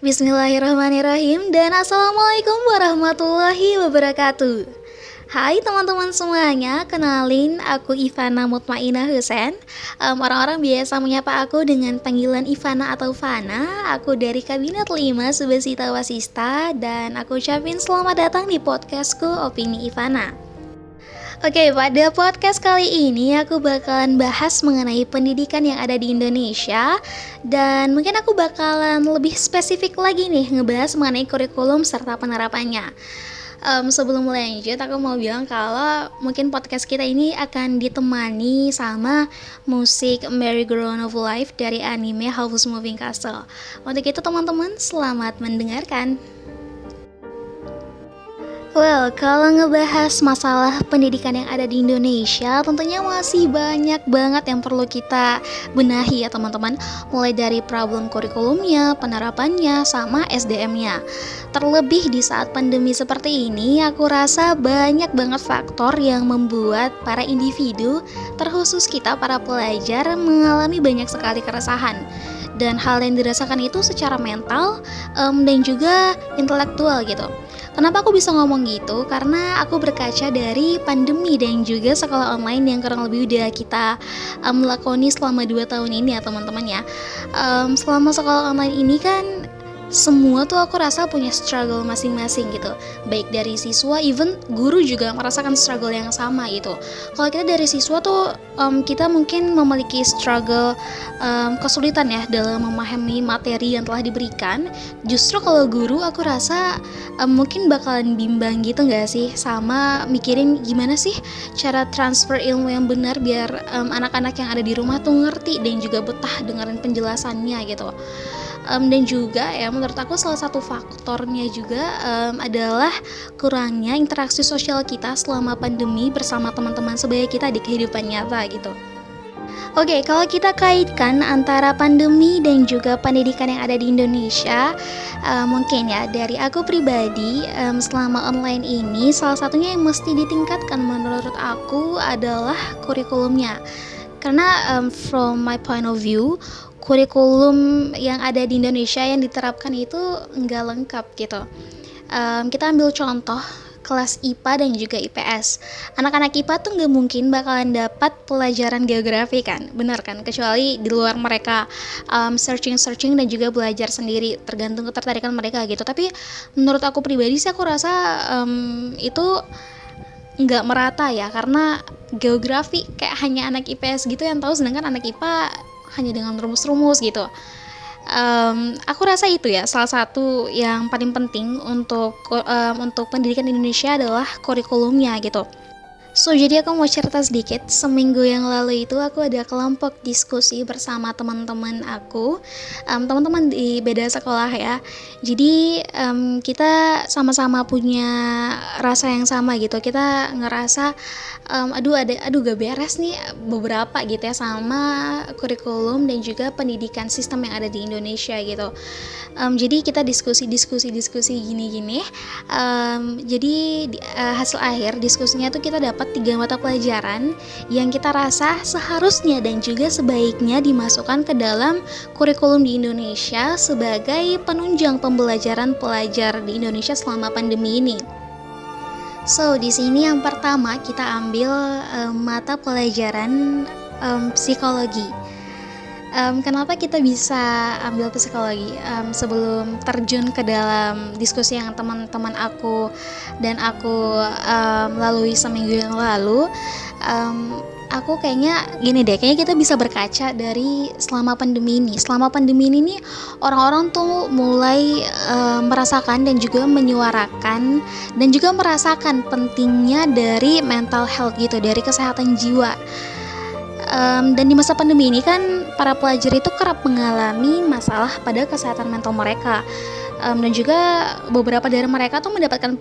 Bismillahirrahmanirrahim dan Assalamualaikum warahmatullahi wabarakatuh. Hai teman-teman semuanya, kenalin aku Ivana Mutmainah Husen. Orang-orang biasa menyapa aku dengan panggilan Ivana atau Fana. Aku dari Kabinet 5 Subasita Wasista dan aku ucapin selamat datang di podcastku Opini Ivana. Oke, pada podcast kali ini aku bakalan bahas mengenai pendidikan yang ada di Indonesia. Dan mungkin aku bakalan lebih spesifik lagi nih ngebahas mengenai kurikulum serta penerapannya. Sebelum lanjut, aku mau bilang kalau mungkin podcast kita ini akan ditemani sama musik Merry Go Round of Life dari anime Howl's Moving Castle. Untuk itu teman-teman, selamat mendengarkan. Well, kalau ngebahas masalah pendidikan yang ada di Indonesia, tentunya masih banyak banget yang perlu kita benahi ya teman-teman. Mulai dari problem kurikulumnya, penerapannya, sama SDM-nya. Terlebih di saat pandemi seperti ini, aku rasa banyak banget faktor yang membuat para individu, terkhusus kita para pelajar, mengalami banyak sekali keresahan. Dan hal yang dirasakan itu secara mental dan juga intelektual gitu. Kenapa aku bisa ngomong gitu? Karena aku berkaca dari pandemi dan juga sekolah online yang kurang lebih udah kita lakoni selama 2 tahun ini ya teman-teman ya. Selama sekolah online ini kan semua tuh aku rasa punya struggle masing-masing gitu. Baik dari siswa, even guru juga merasakan struggle yang sama gitu. Kalau kita dari siswa tuh kita mungkin memiliki struggle kesulitan ya dalam memahami materi yang telah diberikan. Justru kalau guru aku rasa mungkin bakalan bimbang gitu gak sih, sama mikirin gimana sih cara transfer ilmu yang benar biar anak-anak yang ada di rumah tuh ngerti dan juga betah dengerin penjelasannya gitu. Dan juga ya menurut aku salah satu faktornya juga adalah kurangnya interaksi sosial kita selama pandemi bersama teman-teman sebaya kita di kehidupan nyata gitu. Oke, kalau kita kaitkan antara pandemi dan juga pendidikan yang ada di Indonesia, mungkin ya dari aku pribadi selama online ini salah satunya yang mesti ditingkatkan menurut aku adalah kurikulumnya. Karena from my point of view, kurikulum yang ada di Indonesia yang diterapkan itu nggak lengkap gitu. Kita ambil contoh kelas IPA dan juga IPS. Anak-anak IPA tuh nggak mungkin bakalan dapat pelajaran geografi kan, benar kan? Kecuali di luar mereka searching dan juga belajar sendiri, tergantung ketertarikan mereka gitu. Tapi menurut aku pribadi sih aku rasa itu nggak merata ya, karena geografi kayak hanya anak IPS gitu yang tahu, sedangkan anak IPA hanya dengan rumus-rumus gitu. Aku rasa itu ya salah satu yang paling penting untuk pendidikan di Indonesia adalah kurikulumnya gitu. So, jadi aku mau cerita sedikit. Seminggu yang lalu itu aku ada kelompok diskusi bersama teman-teman aku, teman-teman di beda sekolah ya. Jadi kita sama-sama punya rasa yang sama gitu. Kita ngerasa aduh gak beres nih beberapa gitu ya sama kurikulum dan juga pendidikan sistem yang ada di Indonesia gitu. Jadi kita diskusi gini-gini. Jadi hasil akhir diskusinya tuh kita dapat 3 mata pelajaran yang kita rasa seharusnya dan juga sebaiknya dimasukkan ke dalam kurikulum di Indonesia sebagai penunjang pembelajaran pelajar di Indonesia selama pandemi ini. So, di sini yang pertama kita ambil mata pelajaran psikologi. Kenapa kita bisa ambil psikologi? Sebelum terjun ke dalam diskusi yang teman-teman aku dan aku lalui seminggu yang lalu, aku kayaknya kita bisa berkaca dari selama pandemi ini. Selama pandemi ini nih orang-orang tuh mulai merasakan dan juga menyuarakan dan juga merasakan pentingnya dari mental health gitu, dari kesehatan jiwa. Dan di masa pandemi ini kan para pelajar itu kerap mengalami masalah pada kesehatan mental mereka, dan juga beberapa dari mereka tuh mendapatkan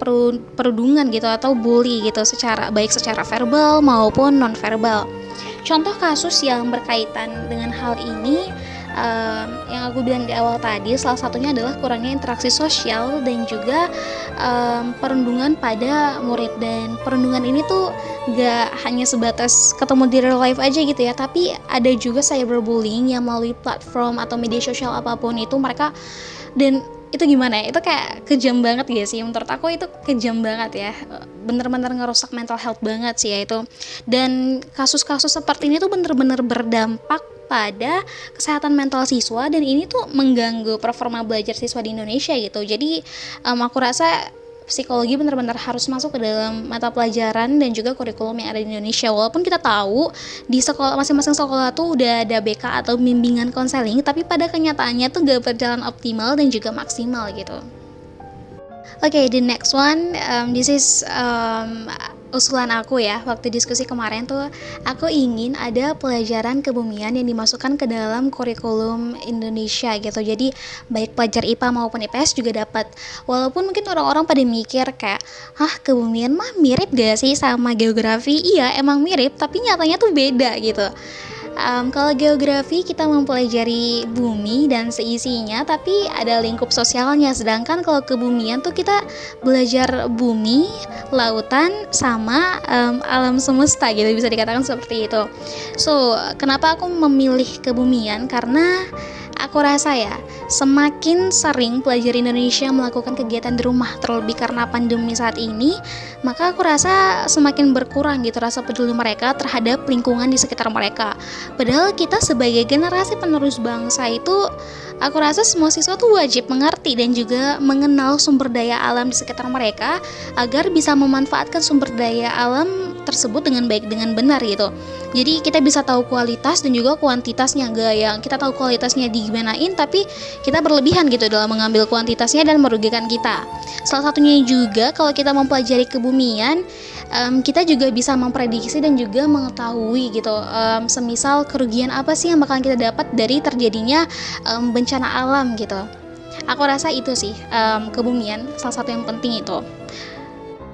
perundungan gitu atau bully gitu baik secara verbal maupun non verbal. Contoh kasus yang berkaitan dengan hal ini yang aku bilang di awal tadi, salah satunya adalah kurangnya interaksi sosial dan juga perundungan pada murid. Dan perundungan ini tuh gak hanya sebatas ketemu di real life aja gitu ya, tapi ada juga cyberbullying yang melalui platform atau media sosial apapun itu mereka. Dan itu gimana ya, itu kayak kejam banget ya sih, menurut aku itu kejam banget ya, bener-bener ngerusak mental health banget sih ya itu. Dan kasus-kasus seperti ini tuh bener-bener berdampak pada kesehatan mental siswa, dan ini tuh mengganggu performa belajar siswa di Indonesia gitu. Jadi aku rasa psikologi benar-benar harus masuk ke dalam mata pelajaran dan juga kurikulum yang ada di Indonesia. Walaupun kita tahu di sekolah, masing-masing sekolah tuh udah ada BK atau bimbingan konseling, tapi pada kenyataannya tuh gak berjalan optimal dan juga maksimal gitu. Okay, the next one, this is usulan aku ya. Waktu diskusi kemarin tuh, aku ingin ada pelajaran kebumian yang dimasukkan ke dalam kurikulum Indonesia gitu. Jadi baik pelajar IPA maupun IPS juga dapat. Walaupun mungkin orang-orang pada mikir kayak, kebumian mah mirip gak sih sama geografi? Iya, emang mirip, tapi nyatanya tuh beda gitu. Kalau geografi kita mempelajari bumi dan seisinya, tapi ada lingkup sosialnya. Sedangkan kalau kebumian tuh kita belajar bumi, lautan, sama alam semesta gitu, bisa dikatakan seperti itu. So, kenapa aku memilih kebumian? Karena aku rasa ya, semakin sering pelajar Indonesia melakukan kegiatan di rumah, terlebih karena pandemi saat ini, maka aku rasa semakin berkurang gitu rasa peduli mereka terhadap lingkungan di sekitar mereka. Padahal kita sebagai generasi penerus bangsa itu, aku rasa semua siswa tuh wajib mengerti dan juga mengenal sumber daya alam di sekitar mereka agar bisa memanfaatkan sumber daya alam tersebut dengan baik, dengan benar gitu. Jadi kita bisa tahu kualitas dan juga kuantitasnya, gak yang kita tahu kualitasnya digimanain tapi kita berlebihan gitu dalam mengambil kuantitasnya dan merugikan kita. Salah satunya juga kalau kita mempelajari kebumian, kita juga bisa memprediksi dan juga mengetahui gitu, semisal kerugian apa sih yang bakalan kita dapat dari terjadinya bencana alam gitu. Aku rasa itu sih, kebumian salah satu yang penting itu.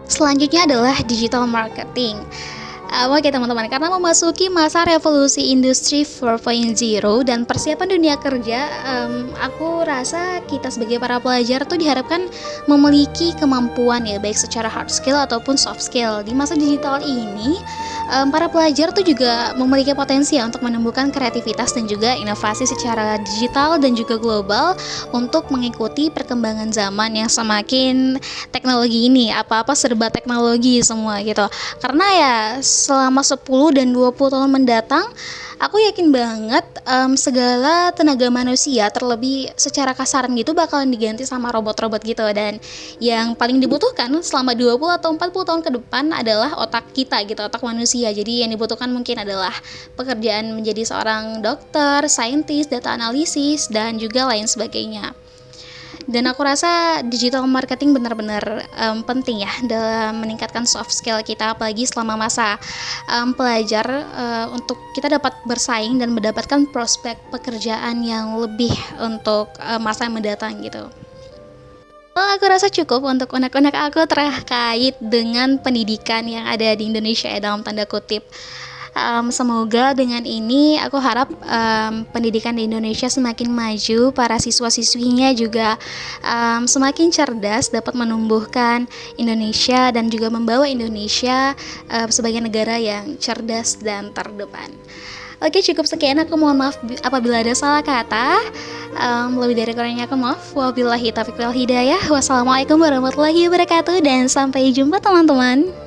Selanjutnya adalah digital marketing. Oke teman-teman, karena memasuki masa revolusi industri 4.0 dan persiapan dunia kerja, aku rasa kita sebagai para pelajar tuh diharapkan memiliki kemampuan ya, baik secara hard skill ataupun soft skill. Di masa digital ini, para pelajar tuh juga memiliki potensi ya untuk menumbuhkan kreativitas dan juga inovasi secara digital dan juga global untuk mengikuti perkembangan zaman yang semakin teknologi ini, apa-apa serba teknologi semua gitu. Karena ya selama 10 dan 20 tahun mendatang, aku yakin banget segala tenaga manusia, terlebih secara kasaran gitu, bakalan diganti sama robot-robot gitu. Dan yang paling dibutuhkan selama 20 atau 40 tahun ke depan adalah otak kita gitu, otak manusia. Jadi yang dibutuhkan mungkin adalah pekerjaan menjadi seorang dokter, saintis, data analisis, dan juga lain sebagainya. Dan aku rasa digital marketing benar-benar penting ya dalam meningkatkan soft skill kita, apalagi selama masa pelajar, untuk kita dapat bersaing dan mendapatkan prospek pekerjaan yang lebih untuk masa yang mendatang gitu. Aku rasa cukup untuk unek-unek aku terkait dengan pendidikan yang ada di Indonesia ya, dalam tanda kutip. Semoga dengan ini aku harap pendidikan di Indonesia semakin maju, para siswa-siswinya juga semakin cerdas, dapat menumbuhkan Indonesia dan juga membawa Indonesia sebagai negara yang cerdas dan terdepan. Oke, cukup sekian, aku mohon maaf apabila ada salah kata. Lebih dari kurangnya aku maaf. Wabillahi taufiq wal hidayah. Wassalamualaikum warahmatullahi wabarakatuh, dan sampai jumpa teman-teman.